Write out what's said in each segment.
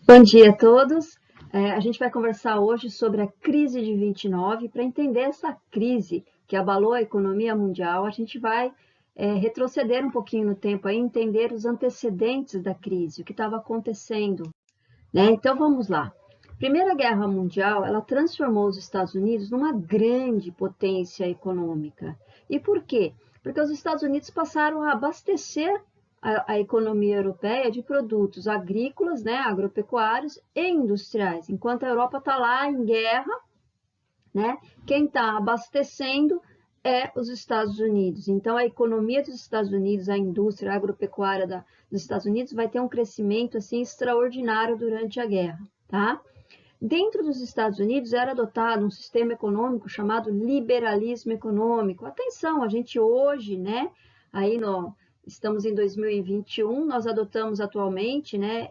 Bom dia a todos. A gente vai conversar hoje sobre a crise de 29. Para entender essa crise que abalou a economia mundial, a gente vai retroceder um pouquinho no tempo e entender os antecedentes da crise, o que estava acontecendo, né? Então vamos lá. Primeira Guerra Mundial, ela transformou os Estados Unidos numa grande potência econômica. E por quê? Porque os Estados Unidos passaram a abastecer a economia europeia de produtos agrícolas, né, agropecuários e industriais, enquanto a Europa está lá em guerra, né? Quem está abastecendo é os Estados Unidos. Então, a economia dos Estados Unidos, a indústria agropecuária dos Estados Unidos vai ter um crescimento assim extraordinário durante a guerra, tá? Dentro dos Estados Unidos era adotado um sistema econômico chamado liberalismo econômico. Atenção, a gente hoje, né, aí no, estamos em 2021, nós adotamos atualmente, né,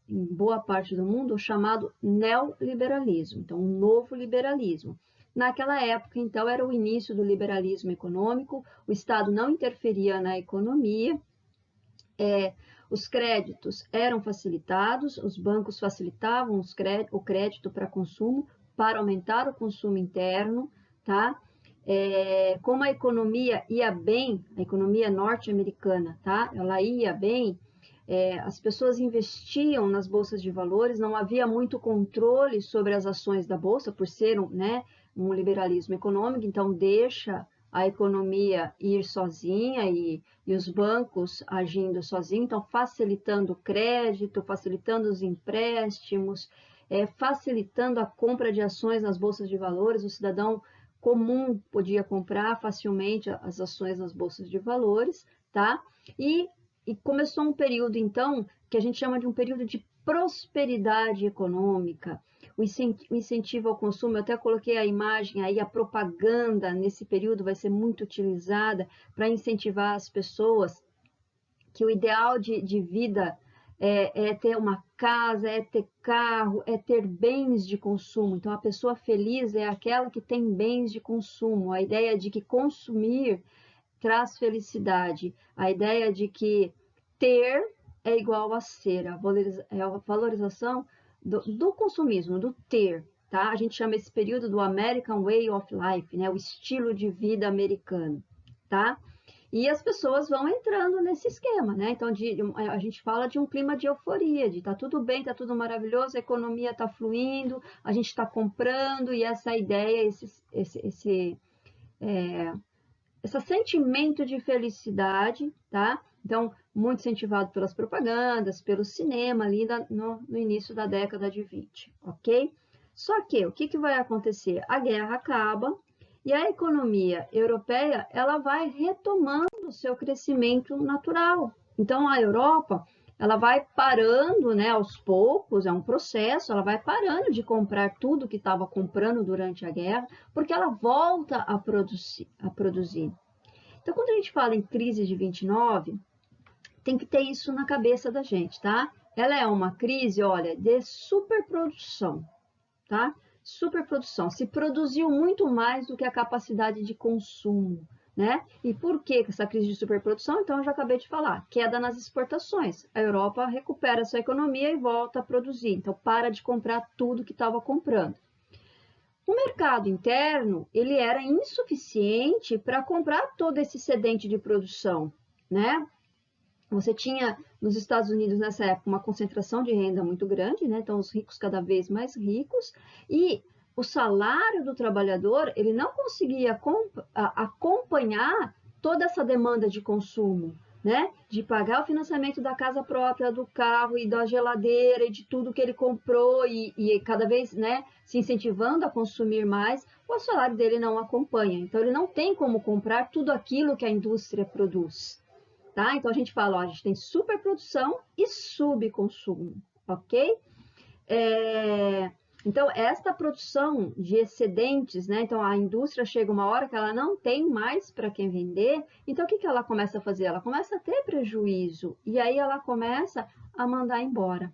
em boa parte do mundo, o chamado neoliberalismo, então um novo liberalismo. Naquela época, então, era o início do liberalismo econômico, o Estado não interferia na economia, os créditos eram facilitados, os bancos facilitavam o crédito para consumo, para aumentar o consumo interno, tá? Como a economia ia bem, a economia norte-americana, tá? Ela ia bem, as pessoas investiam nas bolsas de valores, não havia muito controle sobre as ações da bolsa, por ser né, um liberalismo econômico, então deixa a economia ir sozinha e os bancos agindo sozinhos, então facilitando o crédito, facilitando os empréstimos, facilitando a compra de ações nas bolsas de valores, o cidadão comum podia comprar facilmente as ações nas bolsas de valores, tá? E começou um período, então, que a gente chama de um período de prosperidade econômica, o incentivo ao consumo. Eu até coloquei a imagem aí, a propaganda nesse período vai ser muito utilizada para incentivar as pessoas que o ideal de vida é ter uma casa, é ter carro, é ter bens de consumo. Então, a pessoa feliz é aquela que tem bens de consumo. A ideia de que consumir traz felicidade. A ideia de que ter é igual a ser, a valorização do consumismo, do ter. Tá? A gente chama esse período do American Way of Life, né? O estilo de vida americano. Tá? E as pessoas vão entrando nesse esquema, né? Então, a gente fala de um clima de euforia, de tá tudo bem, tá tudo maravilhoso, a economia tá fluindo, a gente está comprando, e essa ideia, esse sentimento de felicidade, tá? Então, muito incentivado pelas propagandas, pelo cinema ali no início da década de 20, ok? Só que o que vai acontecer? A guerra acaba e a economia europeia ela vai retomando o seu crescimento natural. Então, a Europa ela vai parando, né, aos poucos, é um processo, ela vai parando de comprar tudo que estava comprando durante a guerra, porque ela volta a produzir. Então, quando a gente fala em crise de 29, tem que ter isso na cabeça da gente, tá? Ela é uma crise, olha, de superprodução, tá? Superprodução. Se produziu muito mais do que a capacidade de consumo, né? E por que essa crise de superprodução? Então, eu já acabei de falar, queda nas exportações. A Europa recupera sua economia e volta a produzir. Então, para de comprar tudo que estava comprando. O mercado interno, ele era insuficiente para comprar todo esse excedente de produção, né? Você tinha nos Estados Unidos nessa época uma concentração de renda muito grande, né? Então os ricos cada vez mais ricos e o salário do trabalhador ele não conseguia acompanhar toda essa demanda de consumo, né? De pagar o financiamento da casa própria, do carro e da geladeira e de tudo que ele comprou e cada vez, né? Se incentivando a consumir mais, o salário dele não acompanha. Então ele não tem como comprar tudo aquilo que a indústria produz. Tá? Então a gente fala, ó, a gente tem superprodução e subconsumo, ok? Então, esta produção de excedentes, né? Então a indústria chega uma hora que ela não tem mais para quem vender, então o que ela começa a fazer? Ela começa a ter prejuízo e aí ela começa a mandar embora.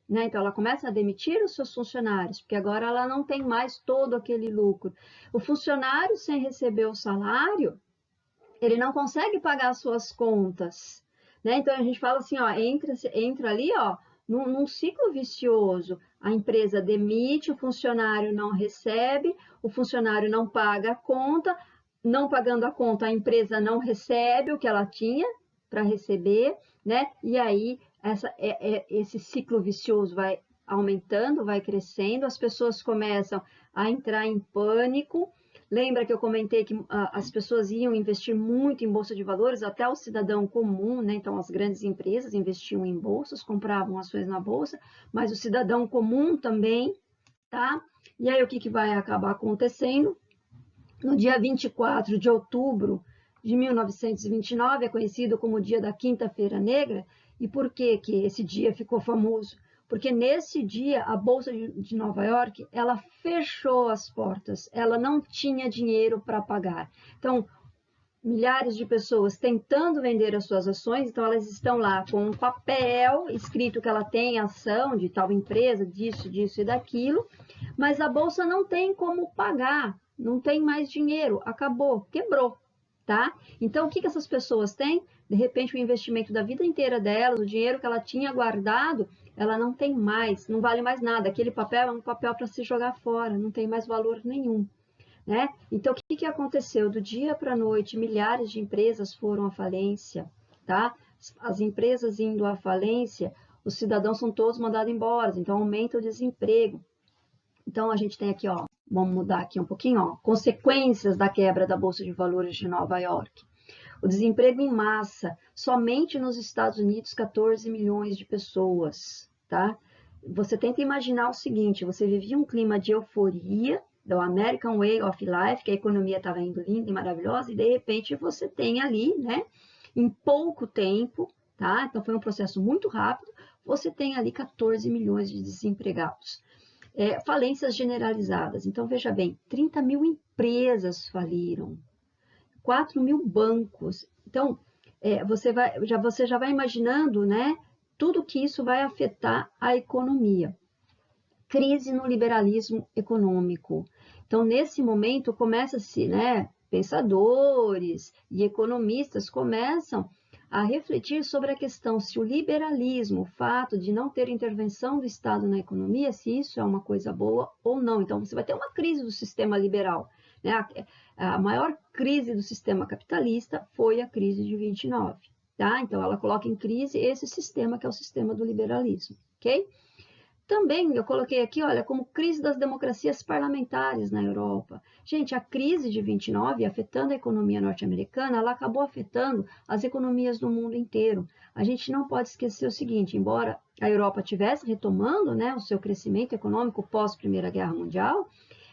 Né? Então, ela começa a demitir os seus funcionários, porque agora ela não tem mais todo aquele lucro. O funcionário, sem receber o salário, ele não consegue pagar as suas contas, né? Então a gente fala assim, ó, entra ali, ó, num ciclo vicioso. A empresa demite, o funcionário não recebe, o funcionário não paga a conta, não pagando a conta, a empresa não recebe o que ela tinha para receber, né? E aí esse ciclo vicioso vai aumentando, vai crescendo, as pessoas começam a entrar em pânico. Lembra que eu comentei que as pessoas iam investir muito em bolsa de valores, até o cidadão comum, né? Então as grandes empresas investiam em bolsas, compravam ações na bolsa, mas o cidadão comum também, tá? E aí o que vai acabar acontecendo? No dia 24 de outubro de 1929, é conhecido como o dia da Quinta-feira Negra. E por que esse dia ficou famoso? Porque nesse dia a Bolsa de Nova York, ela fechou as portas, ela não tinha dinheiro para pagar. Então, milhares de pessoas tentando vender as suas ações, então elas estão lá com um papel escrito que ela tem ação de tal empresa, disso, disso e daquilo, mas a bolsa não tem como pagar, não tem mais dinheiro, acabou, quebrou, tá? Então o que essas pessoas têm? De repente o investimento da vida inteira delas, o dinheiro que ela tinha guardado, ela não tem mais, não vale mais nada. Aquele papel é um papel para se jogar fora, não tem mais valor nenhum. Né? Então, o que aconteceu? Do dia para a noite, milhares de empresas foram à falência, tá? As empresas indo à falência, os cidadãos são todos mandados embora, então aumenta o desemprego. Então, a gente tem aqui, ó, vamos mudar aqui um pouquinho, ó, consequências da quebra da Bolsa de Valores de Nova York. O desemprego em massa, somente nos Estados Unidos, 14 milhões de pessoas, tá? Você tenta imaginar o seguinte, você vivia um clima de euforia, do American Way of Life, que a economia estava indo linda e maravilhosa, e de repente você tem ali, né, em pouco tempo, tá? Então foi um processo muito rápido, você tem ali 14 milhões de desempregados. Falências generalizadas. Então, veja bem, 30 mil empresas faliram, 4 mil bancos. Então, você já vai imaginando, né, tudo que isso vai afetar a economia. Crise no liberalismo econômico. Então, nesse momento, começa-se, né, pensadores e economistas começam a refletir sobre a questão se o liberalismo, o fato de não ter intervenção do Estado na economia, se isso é uma coisa boa ou não. Então, você vai ter uma crise do sistema liberal. Né? A maior crise do sistema capitalista foi a crise de 29. Tá? Então, ela coloca em crise esse sistema que é o sistema do liberalismo. Ok? Também eu coloquei aqui, olha, como crise das democracias parlamentares na Europa. Gente, a crise de 29, afetando a economia norte-americana, ela acabou afetando as economias do mundo inteiro. A gente não pode esquecer o seguinte, embora a Europa estivesse retomando, né, o seu crescimento econômico pós Primeira Guerra Mundial,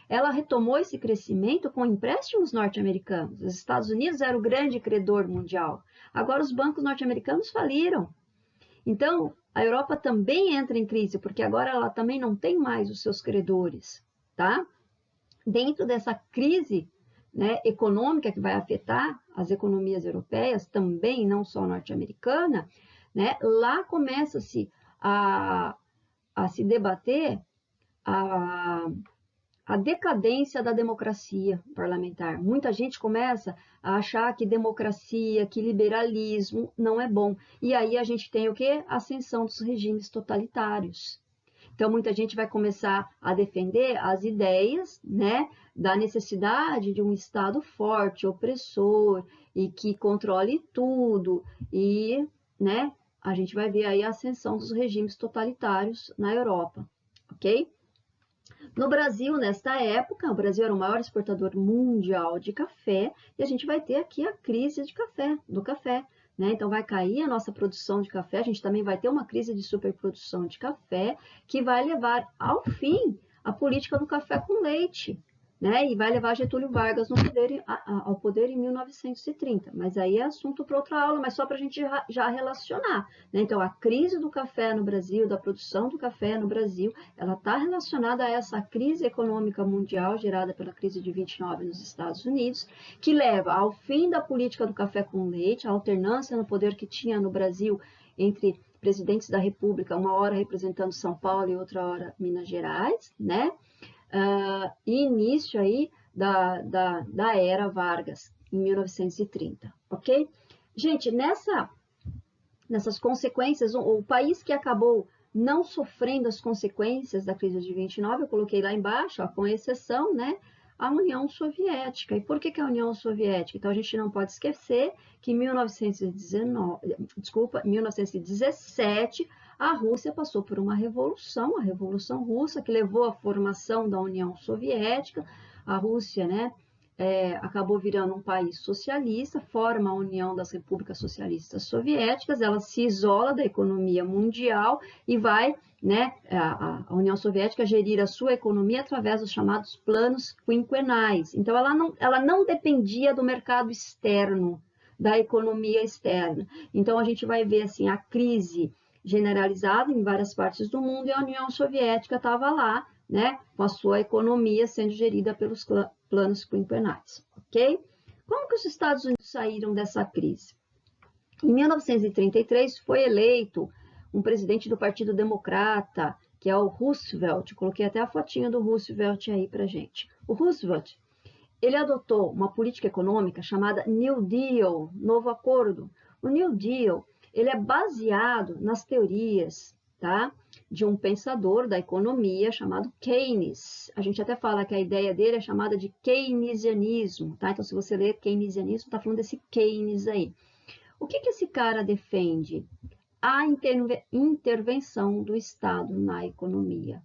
ela retomou esse crescimento com empréstimos norte-americanos. Os Estados Unidos era o grande credor mundial. Agora os bancos norte-americanos faliram. Então, a Europa também entra em crise, porque agora ela também não tem mais os seus credores, tá? Dentro dessa crise, né, econômica que vai afetar as economias europeias, também não só norte-americana, né, lá começa-se a se debater a decadência da democracia parlamentar. Muita gente começa a achar que democracia, que liberalismo não é bom. E aí a gente tem o quê? A ascensão dos regimes totalitários. Então, muita gente vai começar a defender as ideias, né, da necessidade de um Estado forte, opressor, e que controle tudo. E, né, a gente vai ver aí a ascensão dos regimes totalitários na Europa, ok? No Brasil, nesta época, o Brasil era o maior exportador mundial de café e a gente vai ter aqui a crise de café, do café. Né? Então, vai cair a nossa produção de café, a gente também vai ter uma crise de superprodução de café que vai levar ao fim a política do café com leite. Né? E vai levar Getúlio Vargas ao poder em 1930. Mas aí é assunto para outra aula, mas só para a gente já relacionar. Né? Então, a crise do café no Brasil, da produção do café no Brasil, ela está relacionada a essa crise econômica mundial gerada pela crise de 29 nos Estados Unidos, que leva ao fim da política do café com leite, a alternância no poder que tinha no Brasil entre presidentes da República, uma hora representando São Paulo e outra hora Minas Gerais, né? E início aí da era Vargas, em 1930, ok? Gente, nessas consequências, o país que acabou não sofrendo as consequências da crise de 29, eu coloquei lá embaixo, ó, com exceção, né, a União Soviética. E por que a União Soviética? Então, a gente não pode esquecer que em 1917, a Rússia passou por uma revolução, a Revolução Russa, que levou à formação da União Soviética. A Rússia, né, acabou virando um país socialista, forma a União das Repúblicas Socialistas Soviéticas, ela se isola da economia mundial e vai, né, a União Soviética gerir a sua economia através dos chamados planos quinquenais. Então, ela não dependia do mercado externo, da economia externa. Então, a gente vai ver assim, a crise generalizada em várias partes do mundo e a União Soviética estava lá, né, com a sua economia sendo gerida pelos planos quinquenais, ok? Como que os Estados Unidos saíram dessa crise? Em 1933 foi eleito um presidente do Partido Democrata, que é o Roosevelt. Coloquei até a fotinha do Roosevelt aí para gente. O Roosevelt, ele adotou uma política econômica chamada New Deal, novo acordo. O New Deal, ele é baseado nas teorias, tá, de um pensador da economia chamado Keynes. A gente até fala que a ideia dele é chamada de keynesianismo, tá? Então, se você ler keynesianismo, está falando desse Keynes aí. O que esse cara defende? A intervenção do Estado na economia.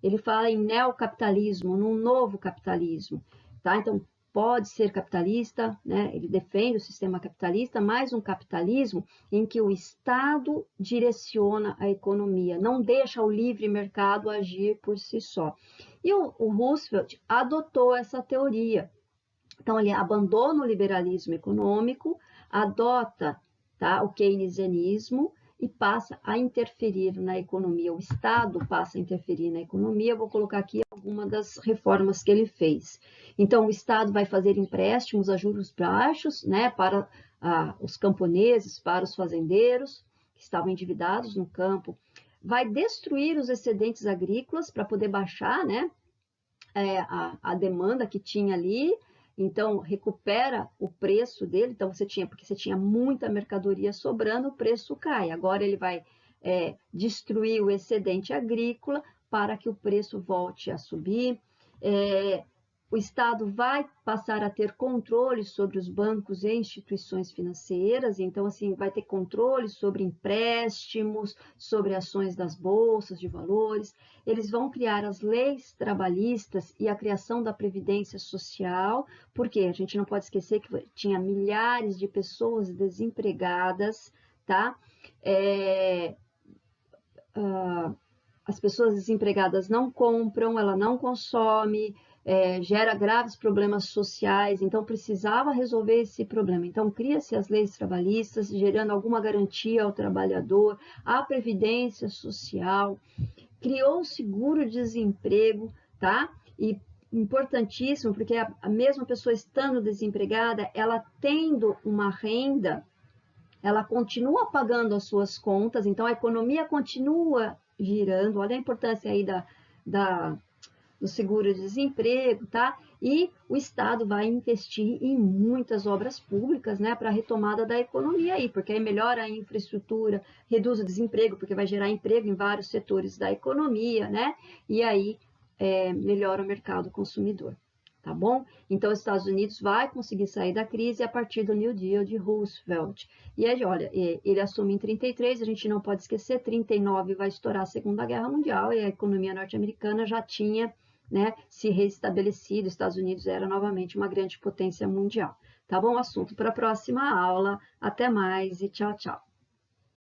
Ele fala em neocapitalismo, num novo capitalismo, tá? Então, pode ser capitalista, né? Ele defende o sistema capitalista, mas um capitalismo em que o Estado direciona a economia, não deixa o livre mercado agir por si só. E o Roosevelt adotou essa teoria. Então, ele abandona o liberalismo econômico, adota, tá, o keynesianismo e passa a interferir na economia. O Estado passa a interferir na economia. Eu vou colocar aqui algumas das reformas que ele fez. Então, o Estado vai fazer empréstimos a juros baixos, né, para os camponeses, para os fazendeiros que estavam endividados no campo. Vai destruir os excedentes agrícolas para poder baixar, né, a demanda que tinha ali. Então, recupera o preço dele. Então, porque você tinha muita mercadoria sobrando, o preço cai. Agora ele vai destruir o excedente agrícola para que o preço volte a subir. O Estado vai passar a ter controle sobre os bancos e instituições financeiras, então, assim, vai ter controle sobre empréstimos, sobre ações das bolsas de valores. Eles vão criar as leis trabalhistas e a criação da Previdência Social, porque a gente não pode esquecer que tinha milhares de pessoas desempregadas, tá? As pessoas desempregadas não compram, ela não consome, gera graves problemas sociais, então precisava resolver esse problema. Então, cria-se as leis trabalhistas, gerando alguma garantia ao trabalhador, a previdência social, criou o seguro-desemprego, tá? E importantíssimo, porque a mesma pessoa estando desempregada, ela tendo uma renda, ela continua pagando as suas contas, então a economia continua girando. Olha a importância aí do seguro-desemprego, tá? E o Estado vai investir em muitas obras públicas, né, para a retomada da economia aí, porque aí melhora a infraestrutura, reduz o desemprego, porque vai gerar emprego em vários setores da economia, né? E aí melhora o mercado consumidor, tá bom? Então, os Estados Unidos vai conseguir sair da crise a partir do New Deal de Roosevelt. E aí, olha, ele assume em 33, a gente não pode esquecer, 39 vai estourar a Segunda Guerra Mundial e a economia norte-americana já tinha, né, se restabelecido, Estados Unidos era novamente uma grande potência mundial. Tá bom? Assunto para a próxima aula. Até mais e tchau, tchau.